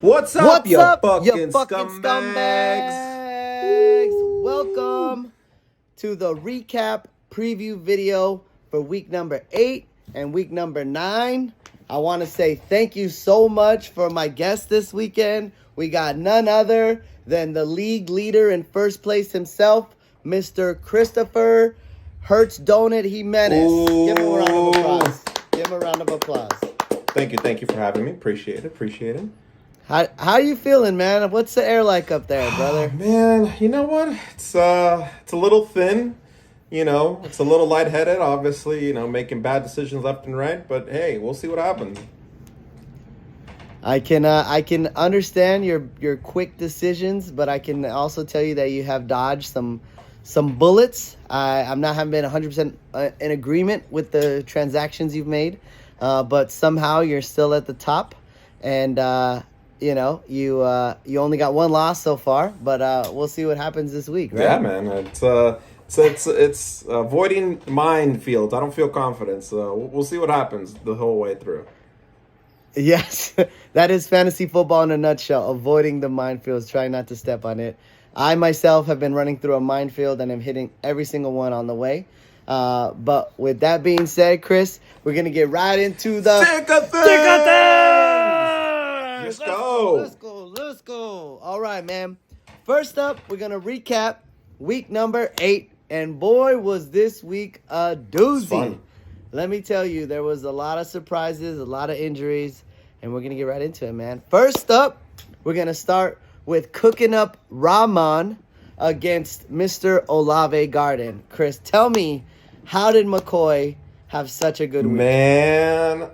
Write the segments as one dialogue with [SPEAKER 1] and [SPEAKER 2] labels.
[SPEAKER 1] What's up,
[SPEAKER 2] What's
[SPEAKER 1] you
[SPEAKER 2] up,
[SPEAKER 1] fucking
[SPEAKER 2] you fucking
[SPEAKER 1] scumbags?
[SPEAKER 2] scumbags? Welcome to the recap preview video for week number 8 and week number 9. I want to say thank you so much for my guest this weekend. We got none other than the league leader in first place himself, Mr. Christopher Hertz Donut Jimenez. Give him a round of applause. Give him a round of applause.
[SPEAKER 1] Thank you for having me. Appreciate it.
[SPEAKER 2] How you feeling, man? What's the air like up there, brother?
[SPEAKER 1] Man, you know what? It's a little thin. It's a little lightheaded. Obviously, making bad decisions left and right. But hey, we'll see what happens.
[SPEAKER 2] I can understand your quick decisions, but I can also tell you that you have dodged some bullets. I'm not haven't been 100% in agreement with the transactions you've made, but somehow you're still at the top, and you only got one loss so far, but we'll see what happens this week, right?
[SPEAKER 1] Yeah, man. It's avoiding minefields. I don't feel confident, so we'll see what happens the whole way through.
[SPEAKER 2] Yes, that is fantasy football in a nutshell. Avoiding the minefields, trying not to step on it. I myself have been running through a minefield and I'm hitting every single one on the way. But with that being said, Chris, we're going to get right into the
[SPEAKER 1] Sick of things! Let's go.
[SPEAKER 2] Let's go. All right, man. First up, we're going to recap week number 8. And boy, was this week a doozy.
[SPEAKER 1] Fun.
[SPEAKER 2] Let me tell you, there was a lot of surprises, a lot of injuries, and we're going to get right into it, man. First up, we're going to start with cooking up Rahman against Mr. Olave Garden. Chris, tell me, how did McCoy have such a good week?
[SPEAKER 1] Man,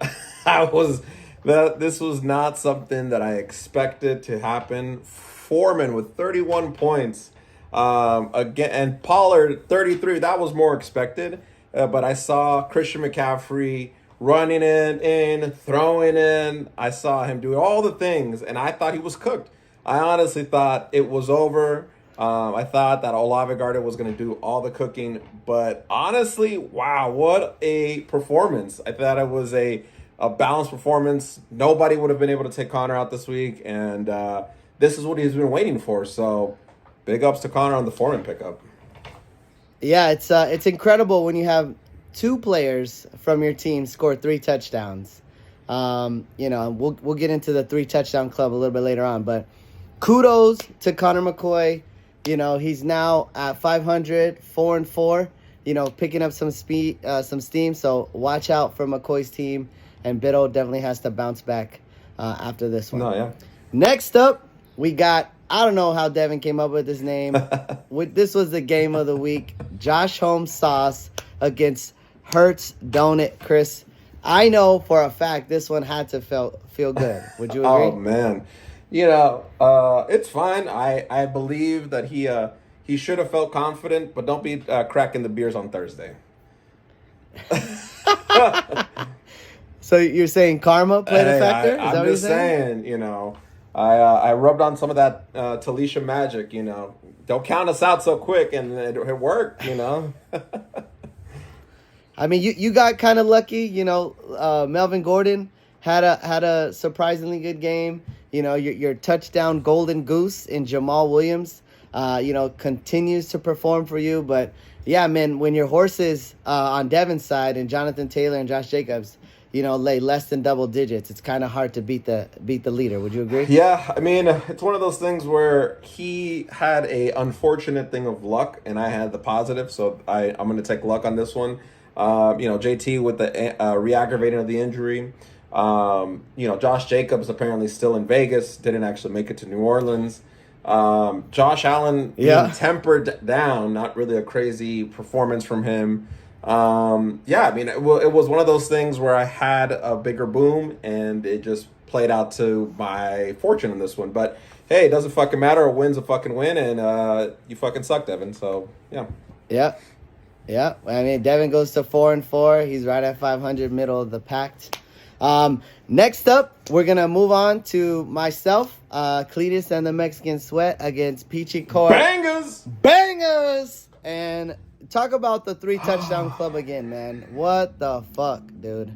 [SPEAKER 1] this was not something that I expected to happen. Foreman with 31 points, again, and Pollard 33. That was more expected. But I saw Christian McCaffrey running in, throwing in. I saw him do all the things, and I thought he was cooked. I honestly thought it was over. I thought that Olave Garden was going to do all the cooking. But honestly, wow, what a performance. I thought it was a balanced performance. Nobody would have been able to take Connor out this week, and this is what he's been waiting for. So big ups to Connor on the Foreman pickup.
[SPEAKER 2] Yeah, it's incredible when you have two players from your team score 3 touchdowns. We'll get into the 3 touchdown club a little bit later on, but kudos to Connor McCoy. He's now at 500, 4-4. Picking up some speed, some steam. So watch out for McCoy's team, and Biddle definitely has to bounce back after this one.
[SPEAKER 1] No, yeah.
[SPEAKER 2] Next up, we got. I don't know how Devin came up with his name. This was the game of the week. Josh Holmes Sauce against Hertz Donut. Chris, I know for a fact this one had to feel good. Would you agree?
[SPEAKER 1] Oh, man. It's fine. I believe that he should have felt confident, but don't be cracking the beers on Thursday.
[SPEAKER 2] So you're saying karma played a factor? Is that
[SPEAKER 1] I'm
[SPEAKER 2] what you're
[SPEAKER 1] just saying, I rubbed on some of that Talisha magic, Don't count us out so quick, and it worked,
[SPEAKER 2] I mean, you got kind of lucky, Melvin Gordon had a surprisingly good game. Your touchdown golden goose in Jamal Williams, continues to perform for you. But yeah, man, when your horses on Devin's side and Jonathan Taylor and Josh Jacobs, lay less than double digits, it's kind of hard to beat the leader. Would you agree?
[SPEAKER 1] Yeah, I mean, it's one of those things where he had a unfortunate thing of luck, and I had the positive, so I'm going to take luck on this one. JT with the re-aggravating of the injury. Josh Jacobs apparently still in Vegas, didn't actually make it to New Orleans. Josh Allen being tempered down, not really a crazy performance from him. It was one of those things where I had a bigger boom and it just played out to my fortune in this one. But hey, it doesn't fucking matter. A win's a fucking win, and you fucking suck, Devin. So yeah.
[SPEAKER 2] Yeah. I mean, Devin goes to 4-4. He's right at 500, middle of the pack. Next up, we're gonna move on to myself, Cletus and the Mexican Sweat against Peachy Court. Bangers, and talk about the 3 touchdown club again, man. What the fuck, dude?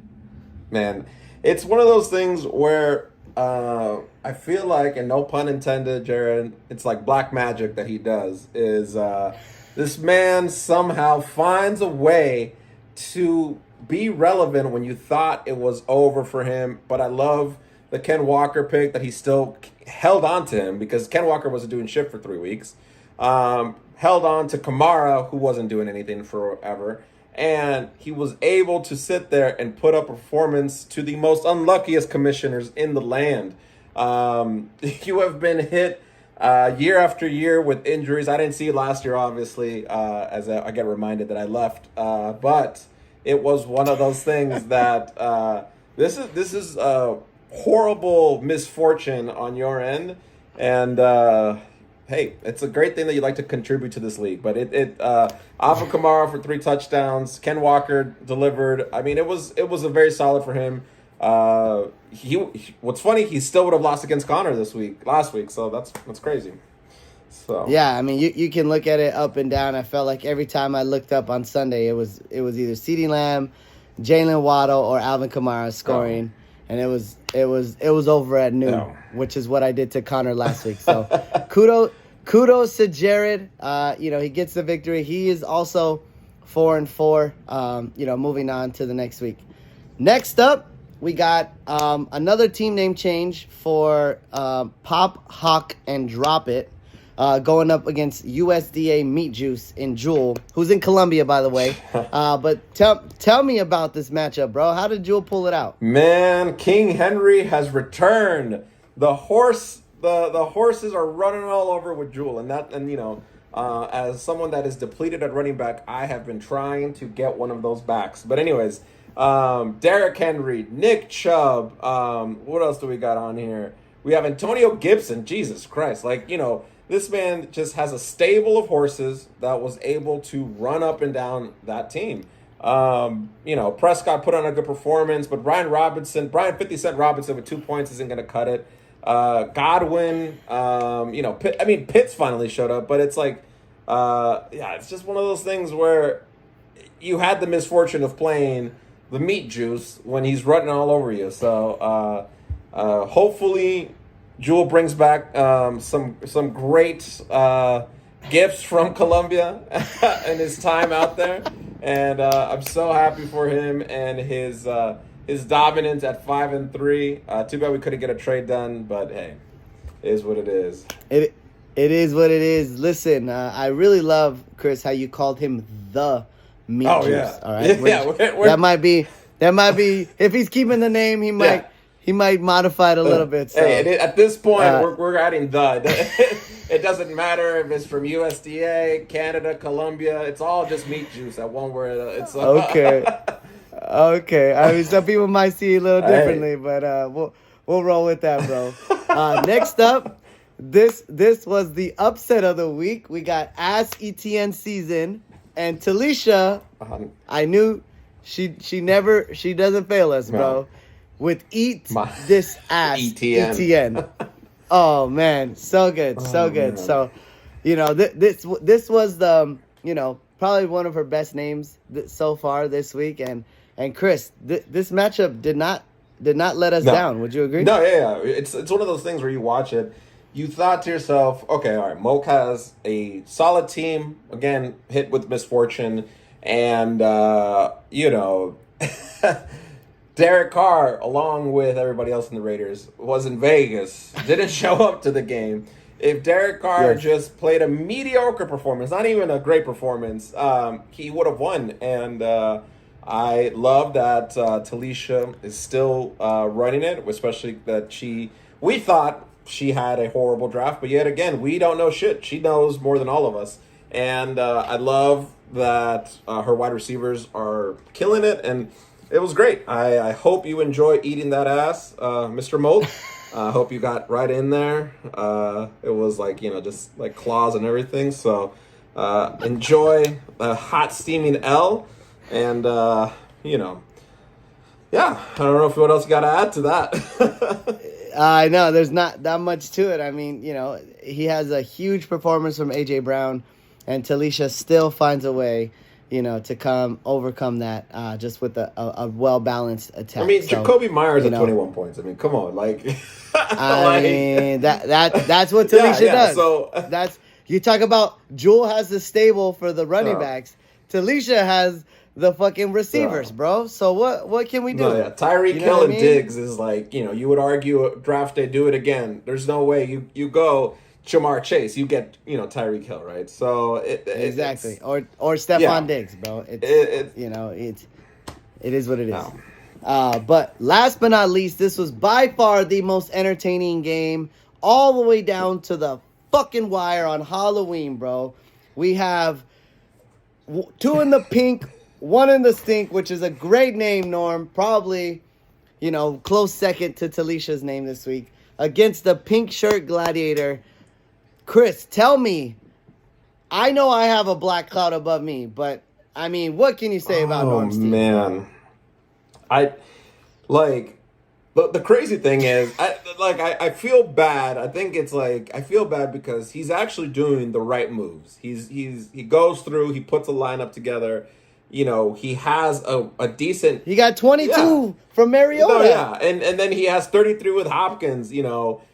[SPEAKER 1] Man, it's one of those things where I feel like, and no pun intended, Jared, it's like black magic that he does, is this man somehow finds a way to be relevant when you thought it was over for him. But I love the Ken Walker pick that he still held on to him because Ken Walker wasn't doing shit for 3 weeks. Held on to Kamara, who wasn't doing anything forever. And he was able to sit there and put up a performance to the most unluckiest commissioners in the land. You have been hit year after year with injuries. I didn't see it last year, obviously, as I get reminded that I left. But it was one of those things that this is a horrible misfortune on your end. And hey, it's a great thing that you like to contribute to this league. But Alpha Kamara for 3 touchdowns. Ken Walker delivered. I mean, it was a very solid for him. What's funny, he still would have lost against Connor last week. So that's crazy. So
[SPEAKER 2] yeah, I mean, you can look at it up and down. I felt like every time I looked up on Sunday, it was either CeeDee Lamb, Jalen Waddle, or Alvin Kamara scoring, and it was over at noon, which is what I did to Connor last week. So kudos to Jared. He gets the victory. He is also 4-4. Moving on to the next week. Next up, we got another team name change for Pop, Hawk, and Drop It. Going up against USDA Meat Juice in Jewel, who's in Colombia, by the way. But tell me about this matchup, bro. How did Jewel pull it out?
[SPEAKER 1] Man, King Henry has returned. The horses are running all over with Jewel, as someone that is depleted at running back, I have been trying to get one of those backs. But anyways, Derrick Henry, Nick Chubb. What else do we got on here? We have Antonio Gibson. Jesus Christ, this man just has a stable of horses that was able to run up and down that team. Prescott put on a good performance, but Brian 50 Cent Robinson with 2 points isn't going to cut it. Godwin, Pitts finally showed up, but it's like, it's just one of those things where you had the misfortune of playing the meat juice when he's running all over you. So, hopefully Jewel brings back some great gifts from Colombia and his time out there, and I'm so happy for him and his dominance at 5-3. Too bad we couldn't get a trade done, but hey, it is what it is.
[SPEAKER 2] It is what it is. Listen, I really love, Chris, how you called him the meat juice.
[SPEAKER 1] Yeah.
[SPEAKER 2] All right, that might be if he's keeping the name, he might. Yeah. He might modify it a little bit. So.
[SPEAKER 1] Hey, at this point, we're adding the. It doesn't matter if it's from USDA, Canada, Colombia. It's all just meat juice at one word. It's
[SPEAKER 2] okay. Okay. I mean, some people might see it a little differently, but we'll roll with that, bro. Next up, this was the upset of the week. We got Ass ETN Season and Talisha. I knew she doesn't fail us, bro. With this ass ETN. Oh man, so good, so good. Man. So, this was the probably one of her best names so far this week. And Chris, this matchup did not let us down. Would you agree?
[SPEAKER 1] No, yeah. It's one of those things where you watch it, you thought to yourself, okay, all right, Moke has a solid team. Again, hit with misfortune, and Derek Carr, along with everybody else in the Raiders, was in Vegas, didn't show up to the game. If Derek Carr just played a mediocre performance, not even a great performance, he would have won. And I love that Talisha is still running it, especially that we thought she had a horrible draft, but yet again, we don't know shit. She knows more than all of us. And I love that her wide receivers are killing it, and it was great. I hope you enjoy eating that ass, Mr. Mold. I hope you got right in there. It was just like claws and everything. So enjoy a hot steaming L. And, yeah, I don't know what else you got to add to that.
[SPEAKER 2] I know there's not that much to it. I mean, he has a huge performance from A.J. Brown, and Talisha still finds a way to overcome that just with a well-balanced attack.
[SPEAKER 1] I mean,
[SPEAKER 2] So,
[SPEAKER 1] Jacoby Myers at 21 points. I mean, come on, like,
[SPEAKER 2] I mean that's what Talisha does.
[SPEAKER 1] So
[SPEAKER 2] You talk about Jewel has the stable for the running
[SPEAKER 1] Yeah.
[SPEAKER 2] backs. Talisha has the fucking receivers,
[SPEAKER 1] Yeah.
[SPEAKER 2] bro. So what can we do?
[SPEAKER 1] no, yeah, Tyreek
[SPEAKER 2] You know
[SPEAKER 1] Hill
[SPEAKER 2] what I
[SPEAKER 1] and
[SPEAKER 2] mean?
[SPEAKER 1] Diggs is like, you would argue draft day, do it again. There's no way you go Jamar Chase, you get Tyreek Hill, right? So
[SPEAKER 2] Exactly.
[SPEAKER 1] it's,
[SPEAKER 2] Or Stephon
[SPEAKER 1] Yeah.
[SPEAKER 2] Diggs, bro. It's
[SPEAKER 1] It-
[SPEAKER 2] it is what it is.
[SPEAKER 1] No.
[SPEAKER 2] But last but not least, this was by far the most entertaining game, all the way down to the fucking wire on Halloween, bro. We have 2 in the pink, 1 in the stink, which is a great name, Norm. Probably, close second to Talisha's name this week, against the pink shirt gladiator. Chris, tell me, I know I have a black cloud above me, but I mean, what can you say about Norm's team?
[SPEAKER 1] Man, the crazy thing is, I feel bad. I think it's like I feel bad because he's actually doing the right moves. He goes through, he puts a lineup together. He has a decent.
[SPEAKER 2] He got 22 from Mariota.
[SPEAKER 1] No, yeah, and then he has 33 with Hopkins.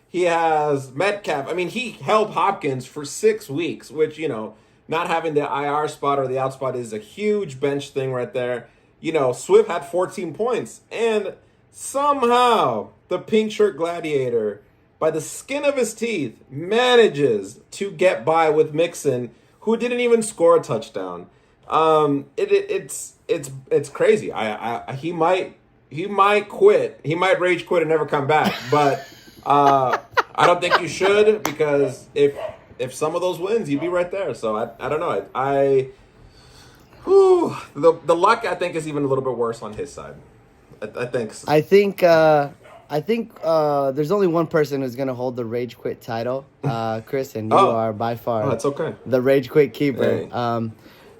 [SPEAKER 1] He has Metcalf. I mean, he held Hopkins for 6 weeks, which not having the IR spot or the out spot is a huge bench thing right there. Swift had 14 points, and somehow the pink shirt gladiator, by the skin of his teeth, manages to get by with Mixon, who didn't even score a touchdown. It's crazy. He might quit. He might rage quit and never come back. But I don't think you should, because if some of those wins, you'd be right there. So I don't know. The luck I think is even a little bit worse on his side. I think.
[SPEAKER 2] I think there's only one person who's gonna hold the rage quit title, Chris, and you are by far.
[SPEAKER 1] That's okay.
[SPEAKER 2] The rage quit keeper.
[SPEAKER 1] Hey.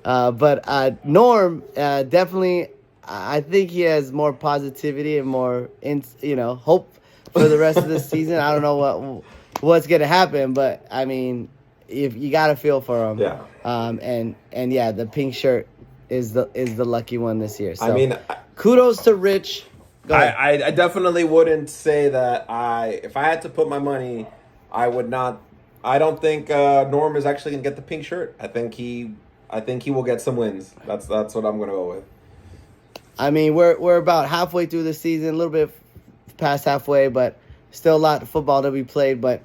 [SPEAKER 2] But Norm, definitely, I think he has more positivity and more, hope for the rest of the season. I don't know what's gonna happen, but I mean, if you gotta feel for him.
[SPEAKER 1] Yeah.
[SPEAKER 2] And yeah, the pink shirt is the lucky one this year. So,
[SPEAKER 1] I mean,
[SPEAKER 2] kudos to Rich. Go ahead.
[SPEAKER 1] I definitely wouldn't say that if I had to put my money, I would not. I don't think Norm is actually gonna get the pink shirt. I think he will get some wins. That's what I'm gonna go with.
[SPEAKER 2] I mean, we're about halfway through the season, a little bit past halfway, but still a lot of football to be played. But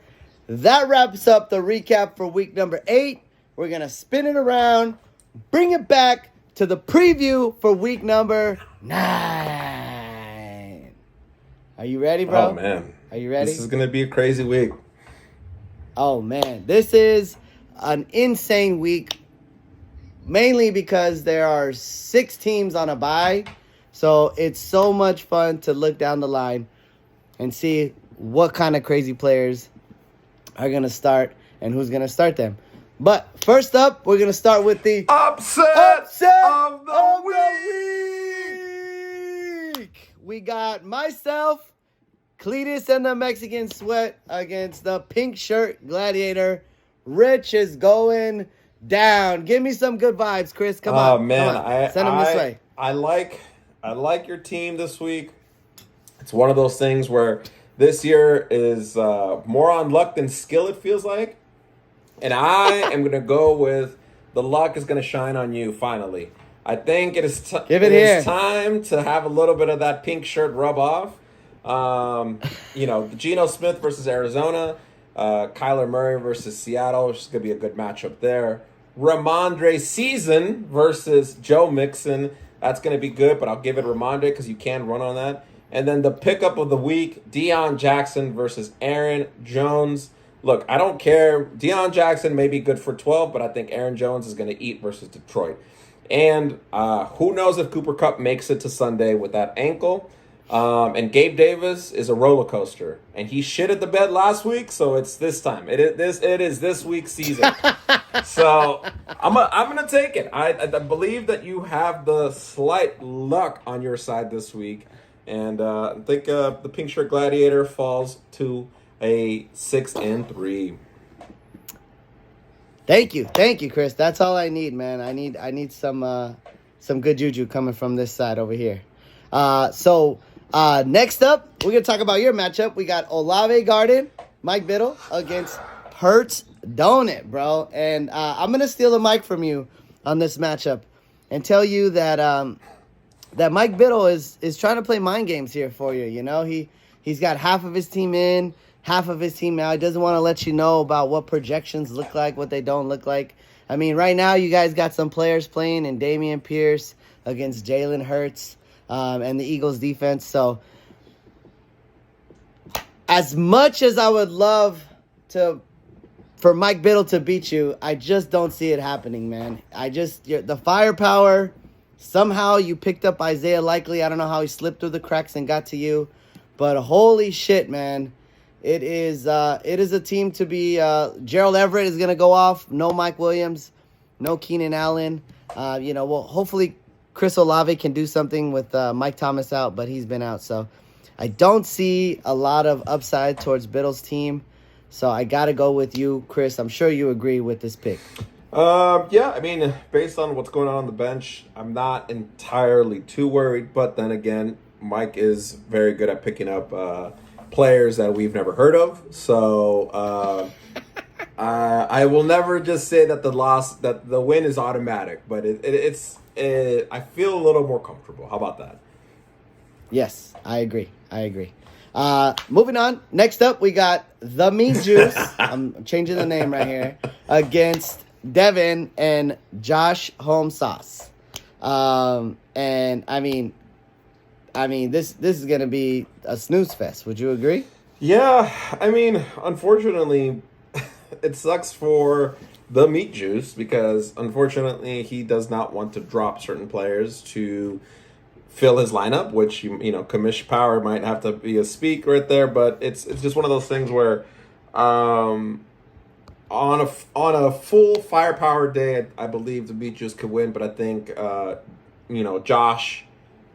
[SPEAKER 2] that wraps up the recap for week number 8. We're gonna spin it around, bring it back to the preview for week number 9. Are you ready, bro?
[SPEAKER 1] Oh man,
[SPEAKER 2] Are you ready?
[SPEAKER 1] This is gonna be a crazy week.
[SPEAKER 2] Oh man, this is an insane week. Mainly because there are 6 teams on a bye. So it's so much fun to look down the line and see what kind of crazy players are going to start and who's going to start them. But first up, we're going to start with the
[SPEAKER 1] Upset of the
[SPEAKER 2] week. We got myself, Cletus and the Mexican Sweat against the pink shirt gladiator. Rich is going down. Give me some good vibes, Chris. Come on.
[SPEAKER 1] Oh man,
[SPEAKER 2] come on. Send them this way.
[SPEAKER 1] I like your team this week. It's one of those things where this year is more on luck than skill, it feels like. And I am gonna go with the luck is gonna shine on you finally. I think it is time to have a little bit of that pink shirt rub off. Geno Smith versus Arizona, Kyler Murray versus Seattle, which is gonna be a good matchup there. Ramondre Season versus Joe Mixon. That's going to be good, but I'll give it Ramondre because you can run on that. And then the pickup of the week, Deion Jackson versus Aaron Jones. Look, I don't care. Deion Jackson may be good for 12, but I think Aaron Jones is going to eat versus Detroit. And who knows if Cooper Kupp makes it to Sunday with that ankle. And Gabe Davis is a roller coaster. And he shitted the bed last week, so it's this time. It is this week's season. So I'm gonna take it. I believe that you have the slight luck on your side this week, and I think the pink shirt gladiator falls to a 6-3.
[SPEAKER 2] Thank you, Chris. That's all I need, man. I need some good juju coming from this side over here. So next up, we're gonna talk about your matchup. We got Olave Garden, Mike Biddle against Hurts Donut, bro. And I'm gonna steal the mic from you on this matchup and tell you that that Mike Biddle is trying to play mind games here for you. You know, he's got half of his team in, half of his team out. He doesn't want to let you know about what projections look like, what they don't look like. I mean, right now you guys got some players playing in Dameon Pierce against Jalen Hurts and the Eagles defense. So as much as I would love for Mike Biddle to beat you, I just don't see it happening, man. The firepower, somehow you picked up Isaiah Likely. I don't know how he slipped through the cracks and got to you, but holy shit, man. It is a team to be. Gerald Everett is going to go off. No Mike Williams. No Keenan Allen. Well, hopefully Chris Olave can do something with Mike Thomas out, but he's been out. So I don't see a lot of upside towards Biddle's team. So I got to go with you, Chris. I'm sure you agree with this pick.
[SPEAKER 1] Yeah, I mean, based on what's going on the bench, I'm not entirely too worried. But then again, Mike is very good at picking up players that we've never heard of. So I will never just say that the win is automatic, but I feel a little more comfortable. How about that?
[SPEAKER 2] Yes, I agree. Moving on. Next up, we got the Meat Juice. I'm changing the name right here against Devin and Josh Home Sauce. And I mean, this is gonna be a snooze fest. Would you agree?
[SPEAKER 1] Yeah, I mean, unfortunately, it sucks for the Meat Juice because unfortunately he does not want to drop certain players to fill his lineup, which Commish Power might have to be a speak right there, but it's just one of those things where on a full firepower day, I believe the Meat Juice could win, but I think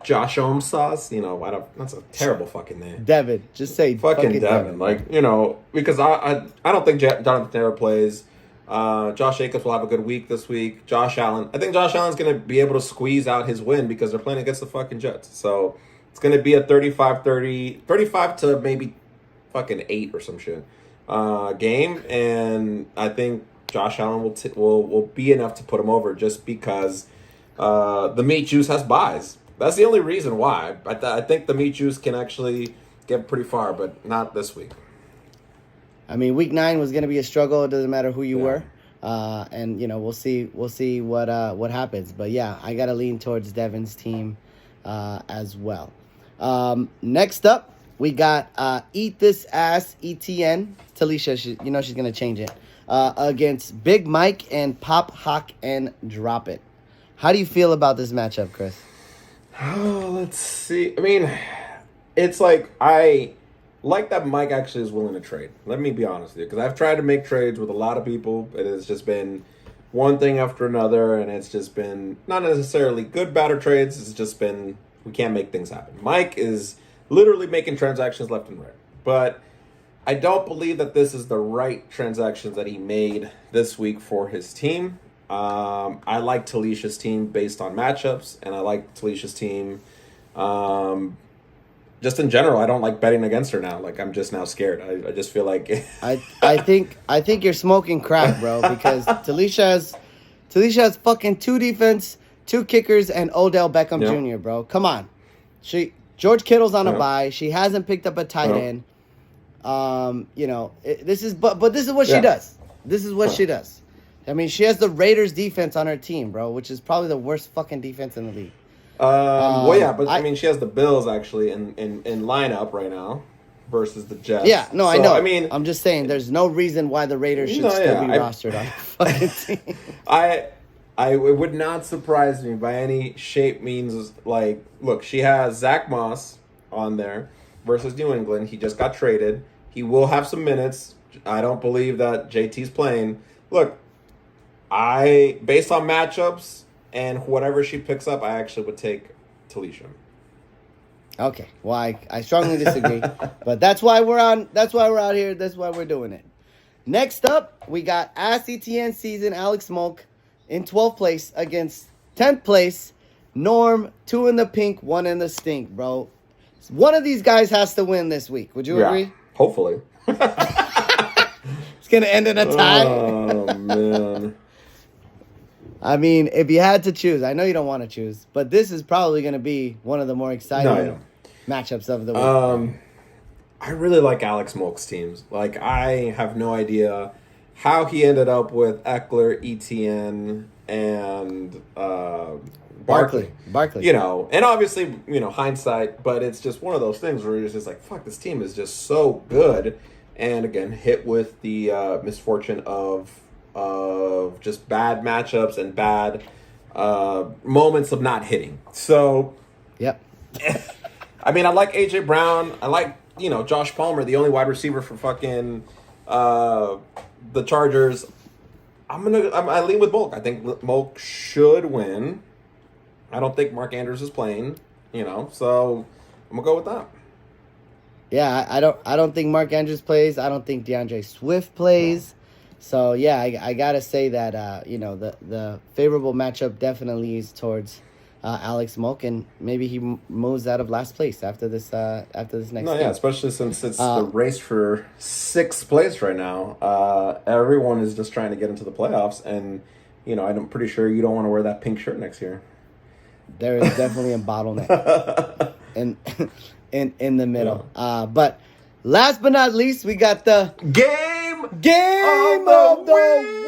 [SPEAKER 1] Josh Ohm Sauce, that's a terrible fucking name.
[SPEAKER 2] Devin, just say
[SPEAKER 1] fucking Devin. Like, because I don't think Jonathan Taylor plays. Josh Jacobs will have a good week this week. Josh Allen. I think Josh Allen's going to be able to squeeze out his win because they're playing against the fucking Jets. So it's going to be a 35 to maybe fucking 8 or some shit game. And I think Josh Allen will be enough to put him over just because the Meat Juice has buys. That's the only reason why. I think the Meat Juice can actually get pretty far, but not this week.
[SPEAKER 2] I mean, week 9 was going to be a struggle. It doesn't matter who you were, and we'll see what happens. But yeah, I got to lean towards Devin's team as well. Next up, we got Eat This Ass ETN. Talisha, she's going to change it against Big Mike and Pop Hawk and Drop It. How do you feel about this matchup, Chris?
[SPEAKER 1] Oh, let's see. I mean, it's like I like that Mike actually is willing to trade. Let me be honest with you, because I've tried to make trades with a lot of people. It has just been one thing after another, and it's just been not necessarily good, bad, or trades. It's just been we can't make things happen. Mike is literally making transactions left and right. But I don't believe that this is the right transactions that he made this week for his team. I like Talisha's team based on matchups, and I like Talisha's team just in general. I don't like betting against her now. Like, I'm just now scared. I just feel like
[SPEAKER 2] I think you're smoking crack, bro, because Talisha has fucking 2 defense, 2 kickers, and Odell Beckham Jr., bro. Come on. George Kittle's on a bye. She hasn't picked up a tight end. This is what she does. This is what she does. I mean, she has the Raiders defense on her team, bro, which is probably the worst fucking defense in the league.
[SPEAKER 1] I mean, she has the Bills actually in lineup right now versus the Jets.
[SPEAKER 2] Yeah, no,
[SPEAKER 1] so,
[SPEAKER 2] I know.
[SPEAKER 1] I mean,
[SPEAKER 2] I'm just saying, there's no reason why the Raiders should still be rostered on the fucking team.
[SPEAKER 1] It would not surprise me by any shape, means. Like, look, she has Zach Moss on there versus New England. He just got traded. He will have some minutes. I don't believe that JT's playing. Look, based on matchups and whatever she picks up, I actually would take Talisha.
[SPEAKER 2] Okay, well, I strongly disagree, but that's why we're out here. That's why we're doing it. Next up, we got ASETN season Alex Molk in 12th place against 10th place Norm, 2 in the pink, 1 in the stink, bro. One of these guys has to win this week. Would you agree?
[SPEAKER 1] Hopefully.
[SPEAKER 2] It's going to end in a tie.
[SPEAKER 1] Oh, man.
[SPEAKER 2] I mean, if you had to choose, I know you don't want to choose, but this is probably going to be one of the more exciting matchups of the week.
[SPEAKER 1] I really like Alex Molk's teams. Like, I have no idea how he ended up with Eckler, ETN, and Barkley. You know, and obviously, you know, hindsight, but it's just one of those things where it's just like, fuck, this team is just so good. And again, hit with the misfortune of just bad matchups and bad moments of not hitting. So,
[SPEAKER 2] yep.
[SPEAKER 1] I mean, I like AJ Brown. I like, you know, Josh Palmer, the only wide receiver for fucking the Chargers. I lean with Molk. I think Molk should win. I don't think Mark Andrews is playing, you know, so I'm gonna go with that.
[SPEAKER 2] Yeah, I don't think Mark Andrews plays. I don't think DeAndre Swift plays. So yeah, I gotta say that you know, the favorable matchup definitely is towards Alex Molk, and maybe he moves out of last place after this next game.
[SPEAKER 1] Yeah, especially since it's the race for 6th place right now. Everyone is just trying to get into the playoffs, and you know, I'm pretty sure you don't want to wear that pink shirt next year. There
[SPEAKER 2] is definitely a bottleneck in the middle. Yeah. But last but not least, we got the game of the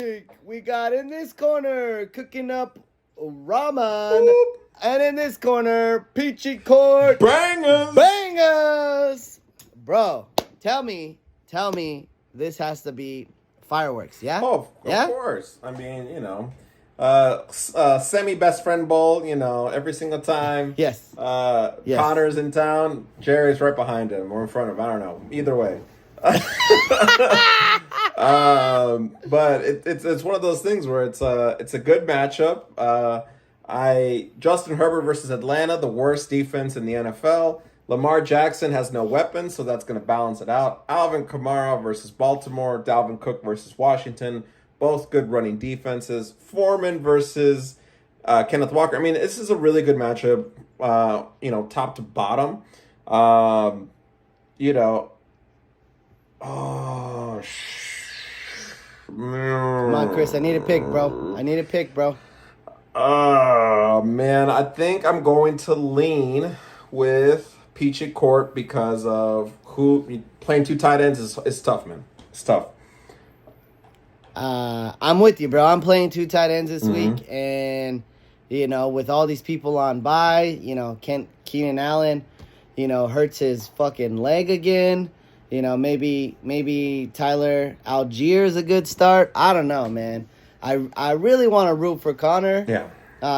[SPEAKER 2] week. We got in this corner cooking up ramen, and in this corner Peachy Court bangers. Bro, tell me, this has to be fireworks, yeah?
[SPEAKER 1] Oh, of course. I mean, you know. Semi-best friend bowl, you know, every single time.
[SPEAKER 2] Yes.
[SPEAKER 1] Connor's in town, Jerry's right behind him or in front of him. I don't know. Either way. But it's one of those things where it's a good matchup. Justin Herbert versus Atlanta, the worst defense in the NFL. Lamar Jackson has no weapons, so that's going to balance it out. Alvin Kamara versus Baltimore. Dalvin Cook versus Washington. Both good running defenses. Foreman versus Kenneth Walker. I mean, this is a really good matchup, you know, top to bottom. You know,
[SPEAKER 2] come on, Chris. I need a pick, bro.
[SPEAKER 1] Oh, man. I think I'm going to lean with Peachy Court because of who playing 2 tight ends is tough, man. It's tough.
[SPEAKER 2] I'm with you, bro. I'm playing 2 tight ends this week, and you know, with all these people on bye, you know, Keenan Allen, you know, hurts his fucking leg again. You know, maybe Tyler Algier is a good start. I don't know, man. I really want to root for Connor.
[SPEAKER 1] Yeah.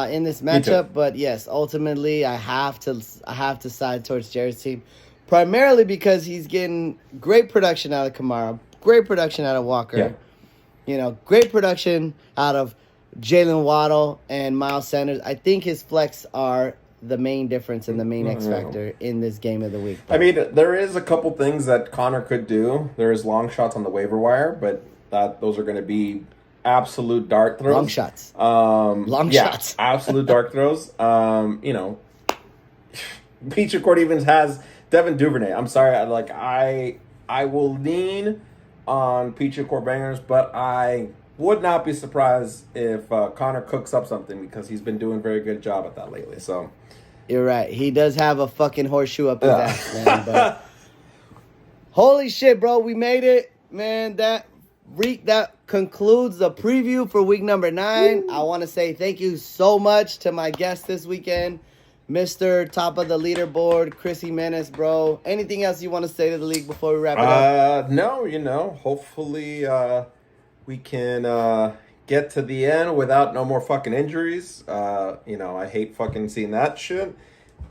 [SPEAKER 2] In this matchup, but yes, ultimately I have to side towards Jared's team, primarily because he's getting great production out of Kamara, great production out of Walker.
[SPEAKER 1] Yeah.
[SPEAKER 2] You know, great production out of Jalen Waddle and Miles Sanders. I think his flex are the main difference and the main X factor in this game of the week.
[SPEAKER 1] I mean, there is a couple things that Connor could do. There is long shots on the waiver wire, but those are going to be absolute dart throws.
[SPEAKER 2] Long shots. Shots.
[SPEAKER 1] Absolute dart throws. You know, Peachy Court even has Devin Duvernay. I'm sorry. I will lean on Peachy Court bangers, but I would not be surprised if Connor cooks up something because he's been doing a very good job at that lately. So
[SPEAKER 2] you're right. He does have a fucking horseshoe up his ass, man. But holy shit, bro, we made it, man. That concludes the preview for week number 9. I want to say thank you so much to my guest this weekend, Mr. Top of the Leaderboard, Chris Jimenez, bro. Anything else you want to say to the league before we wrap it up?
[SPEAKER 1] No, you know, hopefully we can get to the end without no more fucking injuries. You know, I hate fucking seeing that shit.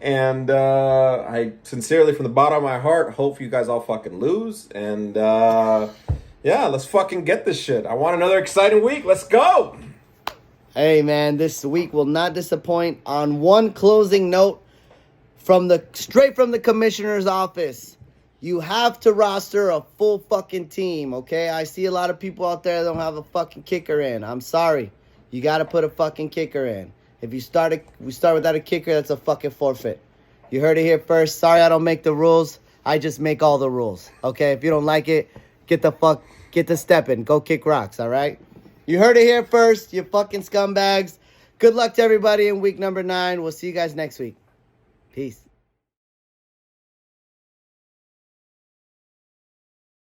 [SPEAKER 1] And I sincerely, from the bottom of my heart, hope you guys all fucking lose. And yeah, let's fucking get this shit. I want another exciting week. Let's go.
[SPEAKER 2] Hey, man, this week will not disappoint. On one closing note, straight from the commissioner's office, You have to roster a full fucking team, okay? I see a lot of people out there that don't have a fucking kicker in. I'm sorry. You got to put a fucking kicker in. If we start without a kicker, that's a fucking forfeit. You heard it here first. Sorry I don't make the rules. I just make all the rules, okay? If you don't like it, get the step in. Go kick rocks, all right? You heard it here first, you fucking scumbags. Good luck to everybody in week number 9. We'll see you guys next week. Peace.